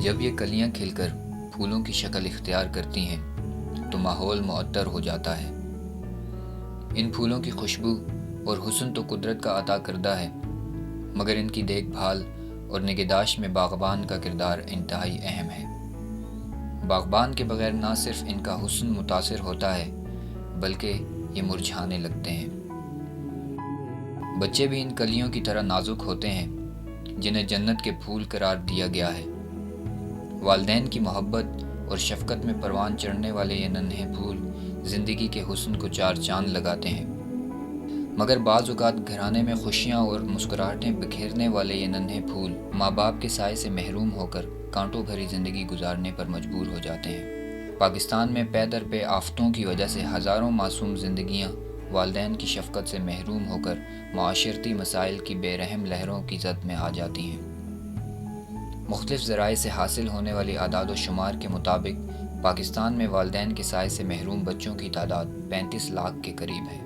جب یہ کلیاں کھل کر پھولوں کی شکل اختیار کرتی ہیں تو ماحول معطر ہو جاتا ہے۔ ان پھولوں کی خوشبو اور حسن تو قدرت کا عطا کردہ ہے، مگر ان کی دیکھ بھال اور نگہداشت میں باغبان کا کردار انتہائی اہم ہے۔ باغبان کے بغیر نہ صرف ان کا حسن متاثر ہوتا ہے بلکہ یہ مرجھانے لگتے ہیں۔ بچے بھی ان کلیوں کی طرح نازک ہوتے ہیں جنہیں جنت کے پھول قرار دیا گیا ہے۔ والدین کی محبت اور شفقت میں پروان چڑھنے والے یہ ننھے پھول زندگی کے حسن کو چار چاند لگاتے ہیں، مگر بعض اوقات گھرانے میں خوشیاں اور مسکراہٹیں بکھیرنے والے یہ ننھے پھول ماں باپ کے سائے سے محروم ہو کر کانٹوں بھری زندگی گزارنے پر مجبور ہو جاتے ہیں۔ پاکستان میں پے در پے آفتوں کی وجہ سے ہزاروں معصوم زندگیاں والدین کی شفقت سے محروم ہو کر معاشرتی مسائل کی بے رحم لہروں کی زد میں آ جاتی ہیں۔ مختلف ذرائع سے حاصل ہونے والی اعداد و شمار کے مطابق پاکستان میں والدین کے سائے سے محروم بچوں کی تعداد 35 لاکھ کے قریب ہے۔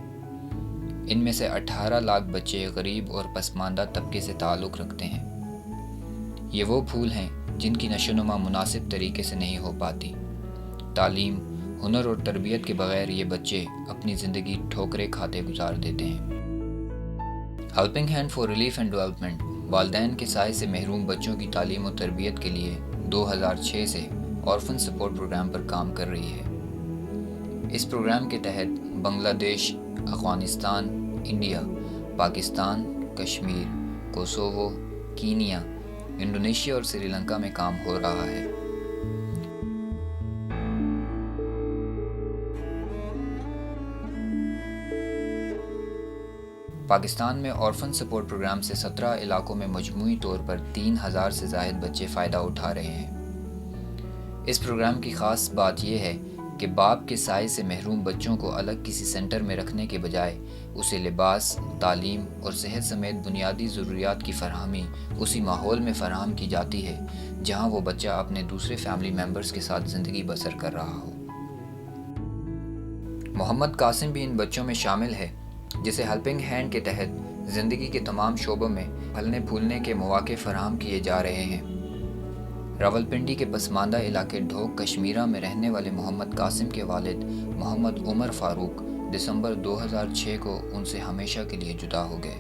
ان میں سے 18 لاکھ بچے غریب اور پسماندہ طبقے سے تعلق رکھتے ہیں۔ یہ وہ پھول ہیں جن کی نشو و نما مناسب طریقے سے نہیں ہو پاتی۔ تعلیم، ہنر اور تربیت کے بغیر یہ بچے اپنی زندگی ٹھوکریں کھاتے گزار دیتے ہیں۔ Helping hand for relief and development والدین کے سائے سے محروم بچوں کی تعلیم و تربیت کے لیے 2006 سے آرفن سپورٹ پروگرام پر کام کر رہی ہے۔ اس پروگرام کے تحت بنگلہ دیش، Afghanistan, India, Pakistan, Kashmir, Kosovo, Kenya, Indonesia اور سری لنکا میں کام ہو رہا ہے۔ پاکستان میں آرفن سپورٹ پروگرام سے 17 علاقوں میں مجموعی طور پر 3000 سے زائد بچے فائدہ اٹھا رہے ہیں۔ اس پروگرام کی خاص بات یہ ہے کہ باپ کے سائے سے محروم بچوں کو الگ کسی سینٹر میں رکھنے کے بجائے اسے لباس، تعلیم اور صحت سمیت بنیادی ضروریات کی فراہمی اسی ماحول میں فراہم کی جاتی ہے جہاں وہ بچہ اپنے دوسرے فیملی ممبرز کے ساتھ زندگی بسر کر رہا ہو۔ محمد قاسم بھی ان بچوں میں شامل ہے جسے ہیلپنگ ہینڈ کے تحت زندگی کے تمام شعبوں میں پھلنے پھولنے کے مواقع فراہم کیے جا رہے ہیں۔ راولپنڈی کے پسماندہ علاقے ڈھوک کشمیرہ میں رہنے والے محمد قاسم کے والد محمد عمر فاروق دسمبر 2006 کو ان سے ہمیشہ کے لیے جدا ہو گئے۔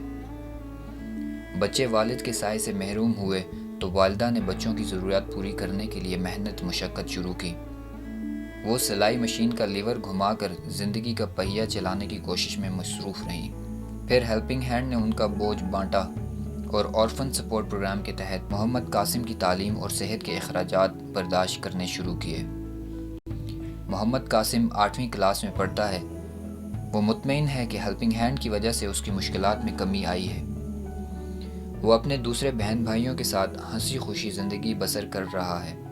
بچے والد کے سائے سے محروم ہوئے تو والدہ نے بچوں کی ضروریات پوری کرنے کے لیے محنت مشقت شروع کی۔ وہ سلائی مشین کا لیور گھما کر زندگی کا پہیہ چلانے کی کوشش میں مصروف رہیں۔ پھر ہیلپنگ ہینڈ نے ان کا بوجھ بانٹا اور آرفن سپورٹ پروگرام کے تحت محمد قاسم کی تعلیم اور صحت کے اخراجات برداشت کرنے شروع کیے۔ محمد قاسم 8ویں کلاس میں پڑھتا ہے۔ وہ مطمئن ہے کہ ہیلپنگ ہینڈ کی وجہ سے اس کی مشکلات میں کمی آئی ہے۔ وہ اپنے دوسرے بہن بھائیوں کے ساتھ ہنسی خوشی زندگی بسر کر رہا ہے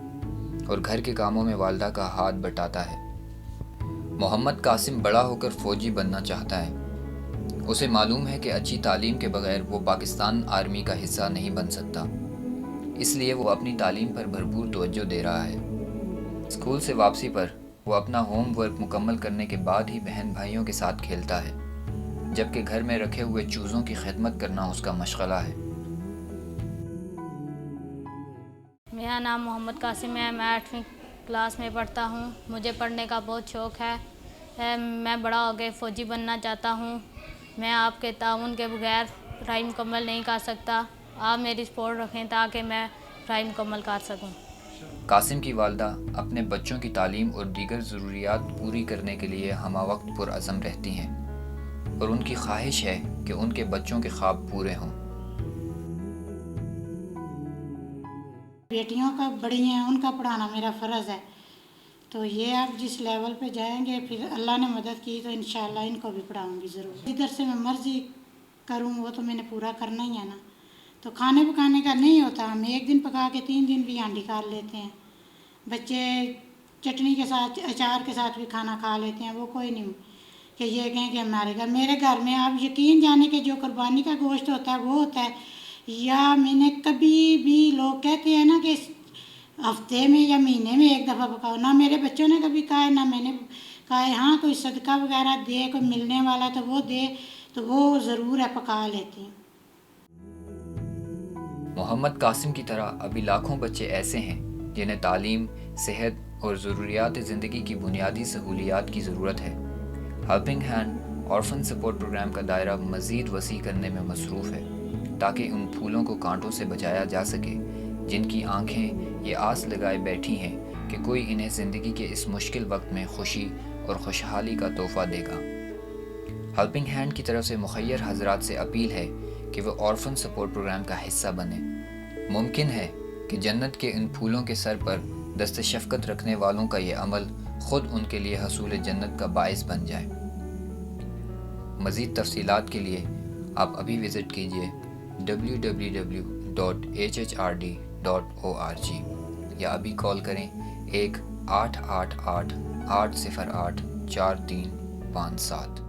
اور گھر کے کاموں میں والدہ کا ہاتھ بٹاتا ہے۔ محمد قاسم بڑا ہو کر فوجی بننا چاہتا ہے۔ اسے معلوم ہے کہ اچھی تعلیم کے بغیر وہ پاکستان آرمی کا حصہ نہیں بن سکتا، اس لیے وہ اپنی تعلیم پر بھرپور توجہ دے رہا ہے۔ اسکول سے واپسی پر وہ اپنا ہوم ورک مکمل کرنے کے بعد ہی بہن بھائیوں کے ساتھ کھیلتا ہے، جبکہ گھر میں رکھے ہوئے چوزوں کی خدمت کرنا اس کا مشغلہ ہے۔ میرا نام محمد قاسم ہے، میں 8ویں کلاس میں پڑھتا ہوں۔ مجھے پڑھنے کا بہت شوق ہے۔ میں بڑا ہو کے فوجی بننا چاہتا ہوں۔ میں آپ کے تعاون کے بغیر پڑھائی مکمل نہیں کر سکتا۔ آپ میری سپورٹ رکھیں تاکہ میں پڑھائی مکمل کر سکوں۔ قاسم کی والدہ اپنے بچوں کی تعلیم اور دیگر ضروریات پوری کرنے کے لیے ہمہ وقت پرعزم رہتی ہیں اور ان کی خواہش ہے کہ ان کے بچوں کے خواب پورے ہوں۔ بیٹیوں کا بڑی ہیں، ان کا پڑھانا میرا فرض ہے، تو یہ آپ جس لیول پہ جائیں گے پھر اللہ نے مدد کی تو انشاءاللہ ان کو بھی پڑھاؤں گی ضرور۔ جدھر سے میں مرضی کروں وہ تو میں نے پورا کرنا ہی ہے نا۔ تو کھانے پکانے کا نہیں ہوتا، ہم ایک دن پکا کے 3 دن بھی ہانڈی کر لیتے ہیں۔ بچے چٹنی کے ساتھ، اچار کے ساتھ بھی کھانا کھا لیتے ہیں، وہ کوئی نہیں کہ یہ کہیں کہ ہمارے گھر، میرے گھر میں آپ یقین جانے کہ جو قربانی کا گوشت ہوتا ہے وہ ہوتا ہے، یا میں نے کبھی بھی، لوگ کہتے ہیں نا کہ ہفتے میں یا مہینے میں ایک دفعہ پکاؤ، نہ میرے بچوں نے کبھی کہا ہے نہ میں نے کہا ہے۔ ہاں کوئی صدقہ وغیرہ دے، کوئی ملنے والا تو وہ دے تو وہ ضرور ہے پکا لیتے ہیں۔ محمد قاسم کی طرح ابھی لاکھوں بچے ایسے ہیں جنہیں تعلیم، صحت اور ضروریات زندگی کی بنیادی سہولیات کی ضرورت ہے۔ Helping hand orphan support program کا دائرہ مزید وسیع کرنے میں مصروف ہے تاکہ ان پھولوں کو کانٹوں سے بچایا جا سکے جن کی آنکھیں یہ آس لگائے بیٹھی ہیں کہ کوئی انہیں زندگی کے اس مشکل وقت میں خوشی اور خوشحالی کا تحفہ دے گا۔ ہیلپنگ ہینڈ کی طرف سے مخیر حضرات سے اپیل ہے کہ وہ آرفن سپورٹ پروگرام کا حصہ بنیں۔ ممکن ہے کہ جنت کے ان پھولوں کے سر پر دست شفقت رکھنے والوں کا یہ عمل خود ان کے لیے حصول جنت کا باعث بن جائے۔ مزید تفصیلات کے لیے آپ ابھی وزٹ کیجیے www.hhrd.org یا ابھی کال کریں 1-888-808-4357۔